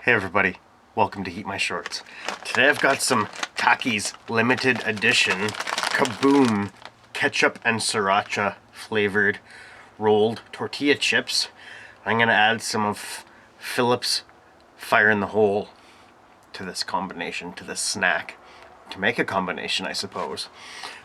Hey everybody, welcome to HeatMyShorts. Today I've got some Takis limited edition KABOOM ketchup and sriracha flavored rolled tortilla chips. I'm going to add some of Phillip's Fire in the Hole to this combination, to this snack. To make a combination, I suppose.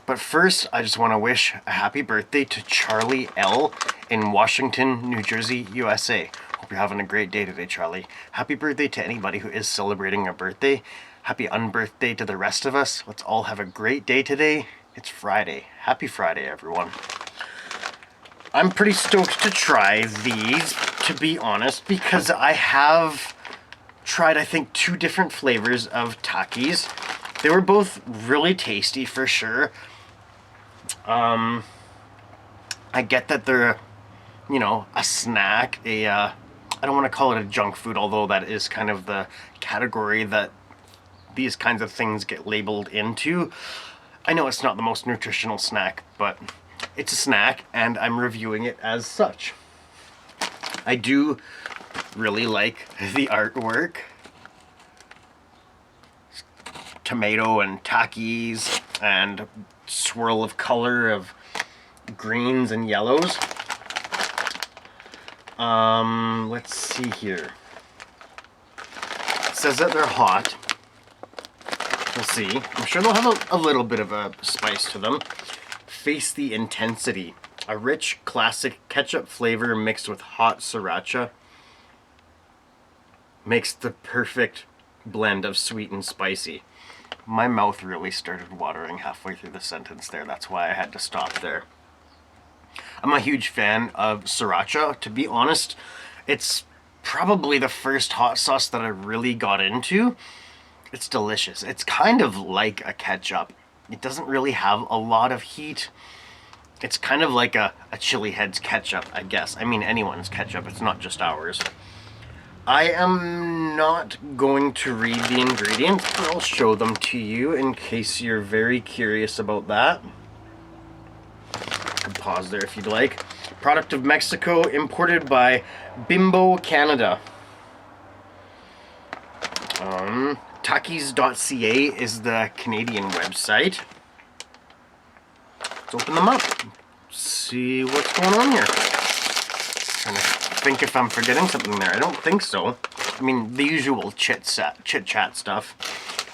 But first, I just want to wish a happy birthday to Charlie L. in Washington, New Jersey, USA. Hope you're having a great day today, Charlie. Happy birthday to anybody who is celebrating a birthday. Happy unbirthday to the rest of us. Let's all have a great day today. It's Friday. Happy Friday, everyone. I'm pretty stoked to try these, to be honest, because I have tried, I think, 2 different flavors of Takis. They were both really tasty for sure. I get that they're, a snack, I don't want to call it a junk food, although that is kind of the category that these kinds of things get labeled into. I know it's not the most nutritional snack, but it's a snack, and I'm reviewing it as such. I do really like the artwork. Tomato and Takis and swirl of color of greens and yellows. Let's see here. It says that they're hot. We'll see. I'm sure they'll have a little bit of a spice to them. Face the intensity. A rich, classic ketchup flavor mixed with hot sriracha makes the perfect blend of sweet and spicy. My mouth really started watering halfway through the sentence there. That's why I had to stop there. I'm a huge fan of sriracha. To be honest, it's probably the first hot sauce that I really got into. It's delicious. It's kind of like a ketchup. It doesn't really have a lot of heat. It's kind of like a Chili Head's ketchup, I guess. I mean, anyone's ketchup. It's not just ours. I am not going to read the ingredients, but I'll show them to you in case you're very curious about that. You can pause there if you'd like. Product of Mexico, imported by Bimbo Canada. Takis.ca is the Canadian website. Let's open them up. See what's going on here. Trying to think if I'm forgetting something there. I don't think so. I mean, the usual chit-chat stuff.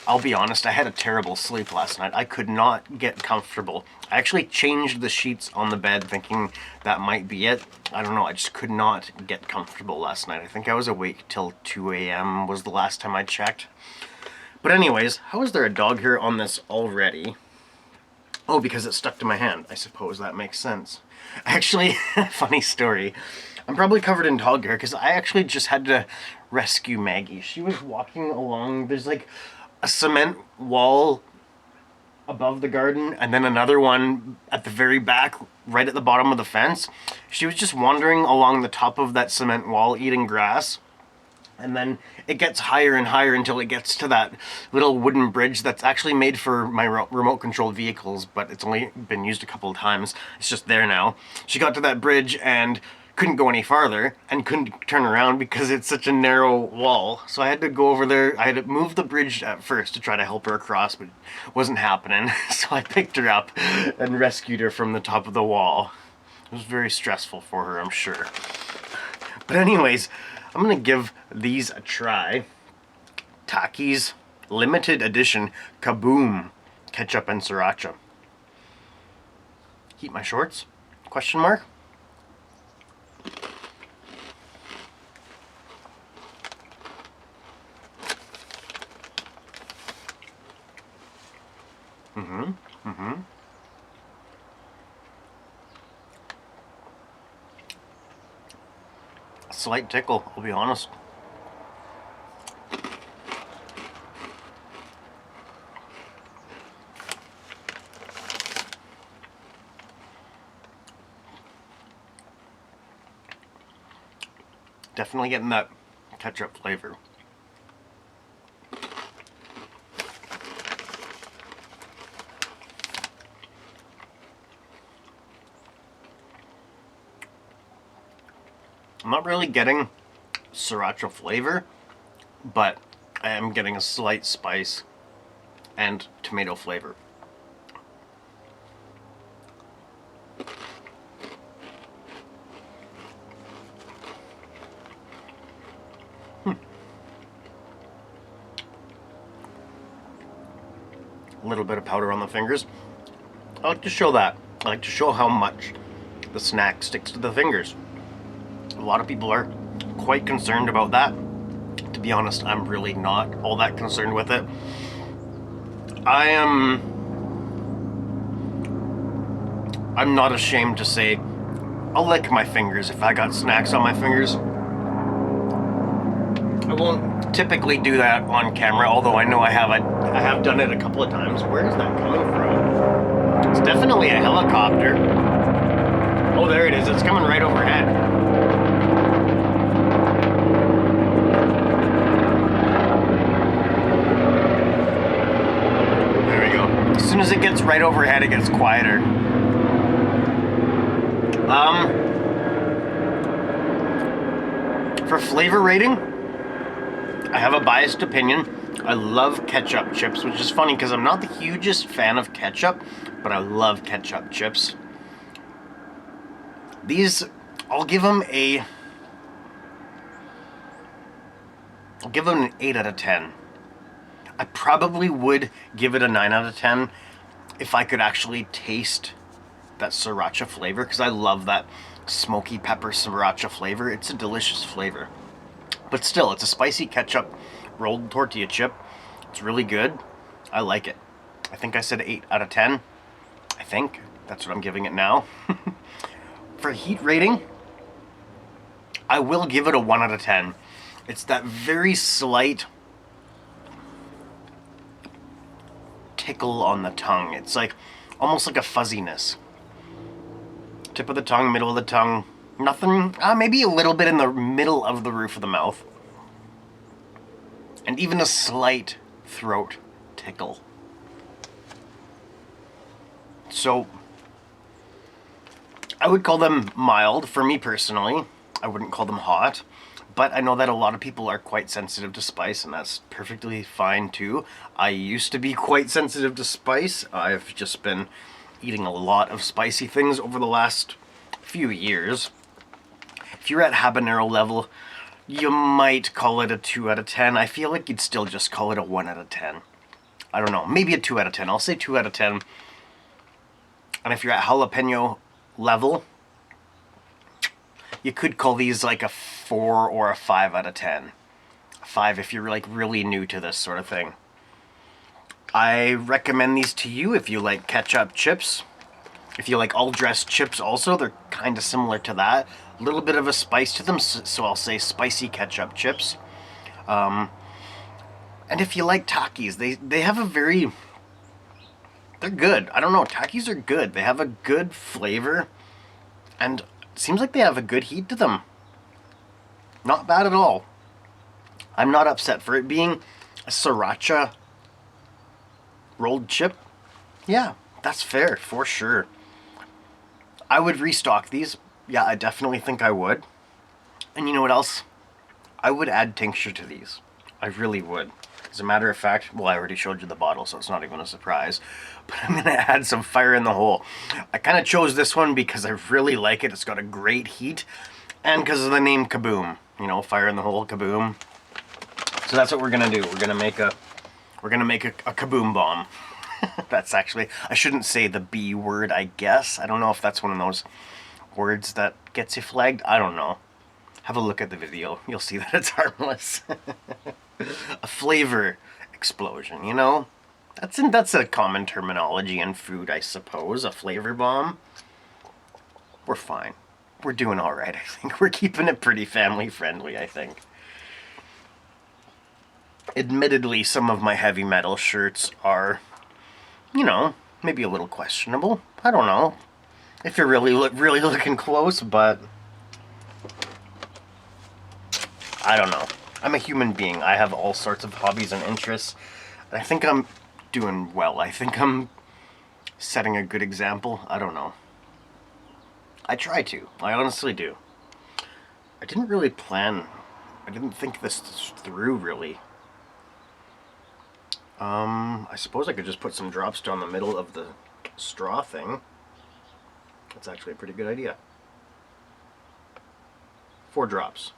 I'll be honest, I had a terrible sleep last night. I could not get comfortable. I actually changed the sheets on the bed thinking that might be it. I don't know, I just could not get comfortable last night. I think I was awake till 2 a.m. was the last time I checked. But anyways, how is there a dog hair on this already? Oh, because it stuck to my hand. I suppose that makes sense. Actually, funny story. I'm probably covered in dog hair because I actually just had to rescue Maggie. She was walking along. There's like a cement wall above the garden and then another one at the very back, right at the bottom of the fence. She was just wandering along the top of that cement wall eating grass. And then it gets higher and higher until it gets to that little wooden bridge that's actually made for my remote controlled vehicles, but it's only been used a couple of times. It's just there now. She got to that bridge and couldn't go any farther and couldn't turn around because it's such a narrow wall. So I had to go over there. I had to move the bridge at first to try to help her across, but it wasn't happening. So I picked her up and rescued her from the top of the wall. It was very stressful for her, I'm sure. But anyways, I'm going to give these a try. Takis limited edition KABOOM ketchup and sriracha. Heat my shorts? Question mark? Slight tickle, I'll be honest. Definitely getting that ketchup flavor. I'm not really getting sriracha flavor. but I am getting a slight spice and tomato flavor. A little bit of powder on the fingers. I like to show that. I like to show how much the snack sticks to the fingers. A lot of people are quite concerned about that. To be honest, I'm really not all that concerned with it. I'm not ashamed to say I'll lick my fingers if I got snacks on my fingers. I won't typically do that on camera, although I know I have done it a couple of times. Where is that coming from? It's definitely a helicopter. Oh, there it is. It's coming right overhead. There we go. As soon as it gets right overhead, it gets quieter. For flavor rating, I have a biased opinion. I love ketchup chips, which is funny because I'm not the hugest fan of ketchup, but I love ketchup chips. These, I'll give them an 8 out of 10. I probably would give it a 9 out of 10 if I could actually taste that sriracha flavor, because I love that smoky pepper sriracha flavor. It's a delicious flavor. But still, it's a spicy ketchup rolled tortilla chip. It's really good. I like it. I think I said 8 out of 10. I think. That's what I'm giving it now. For heat rating, I will give it a 1 out of 10. It's that very slight tickle on the tongue. It's like almost like a fuzziness. Tip of the tongue, middle of the tongue. Nothing, maybe a little bit in the middle of the roof of the mouth. And even a slight throat tickle. So, I would call them mild for me personally. I wouldn't call them hot. But I know that a lot of people are quite sensitive to spice, and that's perfectly fine too. I used to be quite sensitive to spice. I've just been eating a lot of spicy things over the last few years. If you're at habanero level, you might call it a 2 out of 10. I feel like you'd still just call it a 1 out of 10. I don't know, maybe a 2 out of 10. I'll say 2 out of 10. And if you're at jalapeno level, you could call these like a 4 or a 5 out of 10. A 5 if you're like really new to this sort of thing. I recommend these to you if you like ketchup chips. If you like all-dressed chips also, they're kind of similar to that. A little bit of a spice to them, so I'll say spicy ketchup chips. And if you like Takis, they have a very... They're good. I don't know, Takis are good. They have a good flavor, and it seems like they have a good heat to them. Not bad at all. I'm not upset for it being a sriracha rolled chip. Yeah, that's fair, for sure. I would restock these. Yeah, I definitely think I would. And you know what else? I would add tincture to these. I really would. As a matter of fact, well, I already showed you the bottle, so it's not even a surprise. But I'm going to add some fire in the hole. I kind of chose this one because I really like it. It's got a great heat. And because of the name KABOOM. You know, fire in the hole, KABOOM. So that's what we're going to do. We're going to make a KABOOM bomb. That's actually, I shouldn't say the B word, I guess. I don't know if that's one of those words that gets you flagged. I don't know. Have a look at the video. You'll see that it's harmless. A flavor explosion, you know? That's a common terminology in food, I suppose. A flavor bomb. We're fine. We're doing all right, I think. We're keeping it pretty family friendly, I think. Admittedly, some of my heavy metal shirts are, you know, maybe a little questionable. I don't know if you're really looking close, but I don't know. I'm a human being. I have all sorts of hobbies and interests. And I think I'm doing well. I think I'm setting a good example. I don't know. I try to. I honestly do. I didn't really plan I didn't think this through, really. I suppose I could just put some drops down the middle of the straw thing. That's actually a pretty good idea. 4 drops.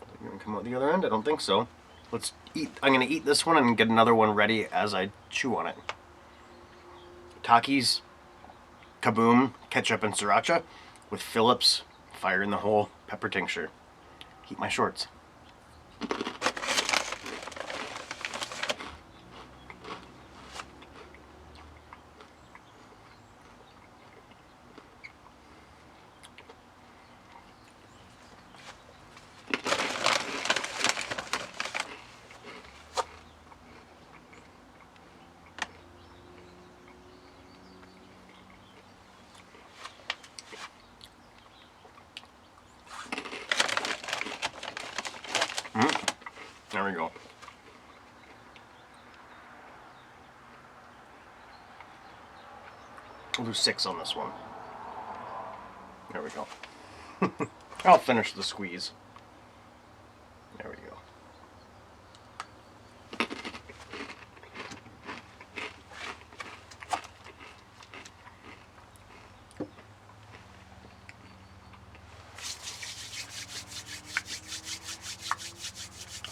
Are they gonna come out the other end? I don't think so. Let's eat. I'm gonna eat this one and get another one ready as I chew on it. Takis, KABOOM, Ketchup and Sriracha with Phillip's Fire in the Hole Pepper Tincture. Heat my shorts. There we go. We'll do 6 on this one. There we go. I'll finish the squeeze. There we go.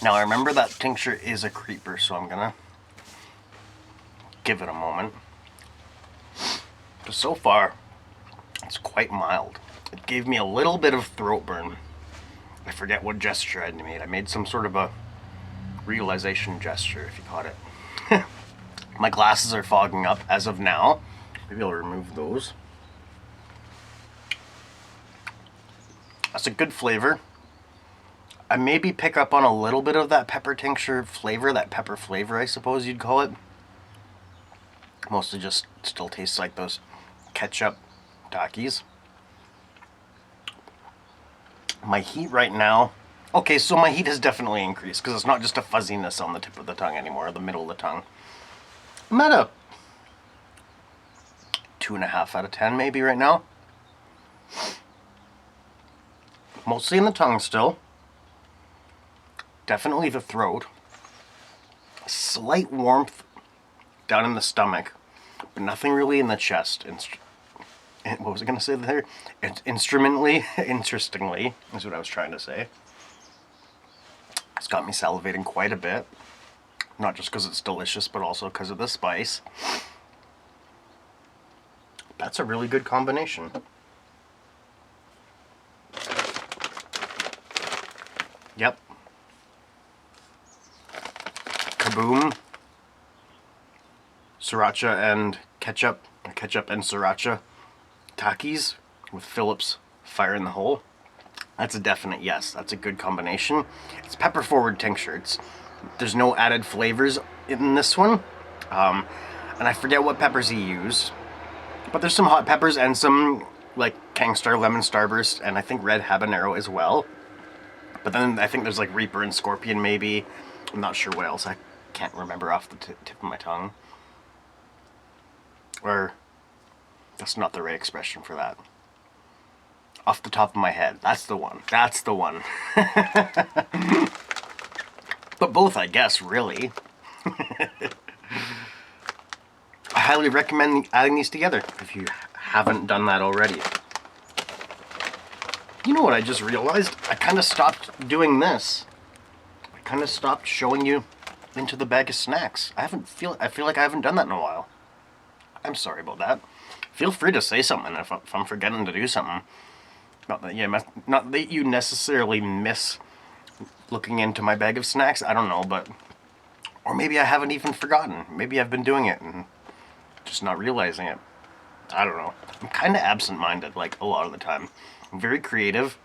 Now I remember that tincture is a creeper, so I'm gonna give it a moment. But so far, it's quite mild. It gave me a little bit of throat burn. I forget what gesture I made. I made some sort of a realization gesture, if you caught it. My glasses are fogging up as of now. Maybe I'll remove those. That's a good flavor. I maybe pick up on a little bit of that pepper tincture flavor, that pepper flavor I suppose you'd call it. Mostly just still tastes like those ketchup Takis. My heat right now, okay, so my heat has definitely increased because it's not just a fuzziness on the tip of the tongue anymore, or the middle of the tongue. I'm at a 2.5 out of 10 maybe right now. Mostly in the tongue still. Definitely the throat. Slight warmth down in the stomach, but nothing really in the chest. What was I going to say there? Interestingly, is what I was trying to say. It's got me salivating quite a bit. Not just because it's delicious, but also because of the spice. That's a really good combination. Yep. KABOOM, Sriracha and ketchup, or ketchup and Sriracha Takis with Phillip's Fire in the Hole. That's a definite yes. That's a good combination. It's pepper forward tincture. There's no added flavors in this one. And I forget what peppers he used, but there's some hot peppers and some like Kangstar Lemon Starburst and I think red habanero as well. But then I think there's like Reaper and Scorpion maybe. I'm not sure what else. I can't remember off the tip of my tongue. Or, that's not the right expression for that. Off the top of my head. That's the one. That's the one. But both, I guess, really. I highly recommend adding these together if you haven't done that already. You know what I just realized? I kind of stopped doing this. I kind of stopped showing you into the bag of snacks. I feel like I haven't done that in a while. I'm sorry about that. Feel free to say something if I'm forgetting to do something. Not that you necessarily miss looking into my bag of snacks. I don't know, but or maybe I haven't even forgotten. Maybe I've been doing it and just not realizing it. I don't know. I'm kind of absent-minded, like a lot of the time. I'm very creative,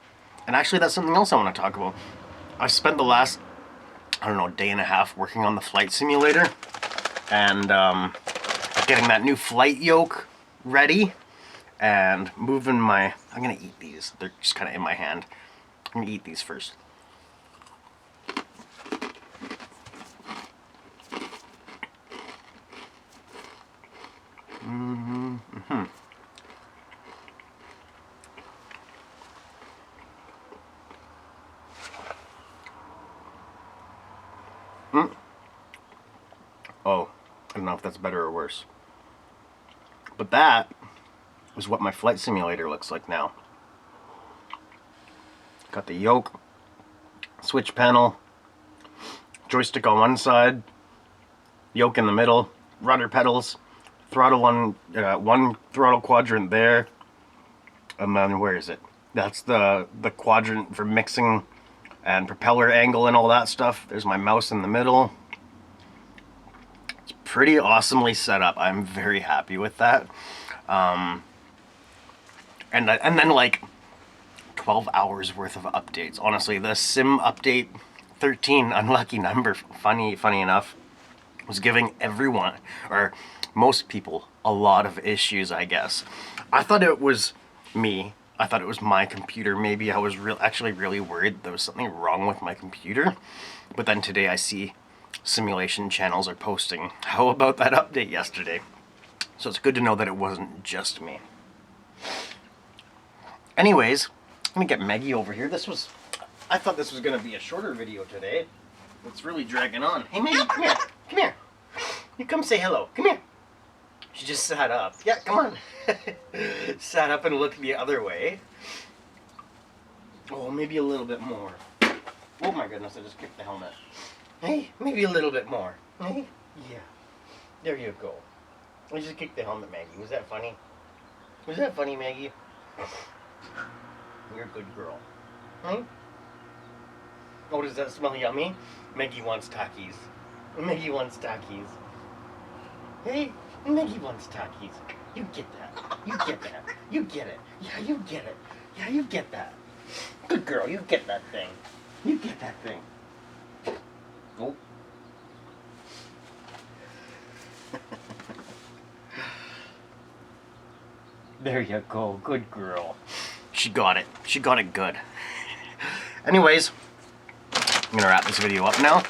and actually, that's something else I want to talk about. I spent the last, I don't know, day and a half working on the flight simulator, and getting that new flight yoke ready, and moving my. I'm gonna eat these. They're just kind of in my hand. I'm gonna eat these first. Oh, I don't know if that's better or worse. But that is what my flight simulator looks like now. Got the yoke, switch panel, joystick on one side, yoke in the middle, rudder pedals, throttle on one throttle quadrant there, and then where is it? That's the quadrant for mixing and propeller angle and all that stuff. There's my mouse in the middle. It's pretty awesomely set up. I'm very happy with that. And then like 12 hours worth of updates. Honestly, the sim update 13, unlucky number, funny enough, was giving everyone, or most people, a lot of issues, I guess. I thought it was me. I thought it was my computer. Maybe I was actually really worried there was something wrong with my computer. But then today I see simulation channels are posting how about that update yesterday. So it's good to know that it wasn't just me. Anyways, let me get Maggie over here. I thought this was going to be a shorter video today. It's really dragging on. Hey Maggie, come here. Come here. You come say hello. Come here. She just sat up. Yeah, come on. Sat up and looked the other way. Oh, maybe a little bit more. Oh my goodness, I just kicked the helmet. Hey, maybe a little bit more. Hey, yeah. There you go. I just kicked the helmet, Maggie. Was that funny? Was that funny, Maggie? You're a good girl. Hmm? Oh, does that smell yummy? Maggie wants Takis. Maggie wants Takis. Hey, Maggie wants Takis. You get that. You get that. You get it. Yeah, you get it. Yeah, you get that. Good girl, you get that thing. You get that thing. Oh. There you go. Good girl. She got it. She got it good. Anyways, I'm gonna wrap this video up now.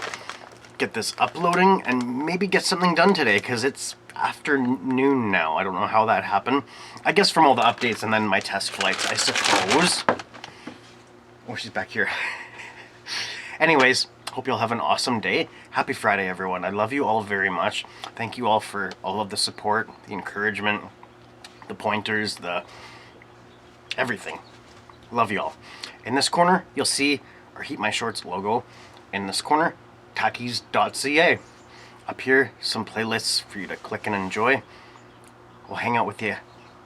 Get this uploading and maybe get something done today because it's afternoon now. I don't know how that happened. I guess from all the updates and then my test flights, I suppose. Oh, she's back here. Anyways, hope you'll have an awesome day. Happy Friday, everyone. I love you all very much. Thank you all for all of the support, the encouragement, the pointers, the everything. Love you all. In this corner, you'll see our HeatMyShorts logo. In this corner, Takis.ca. Up here, some playlists for you to click and enjoy. We'll hang out with you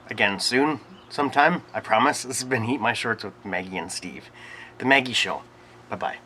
again soon, sometime, I promise. This has been HeatMyShorts with Maggie and Steve. The Maggie Show. Bye-bye.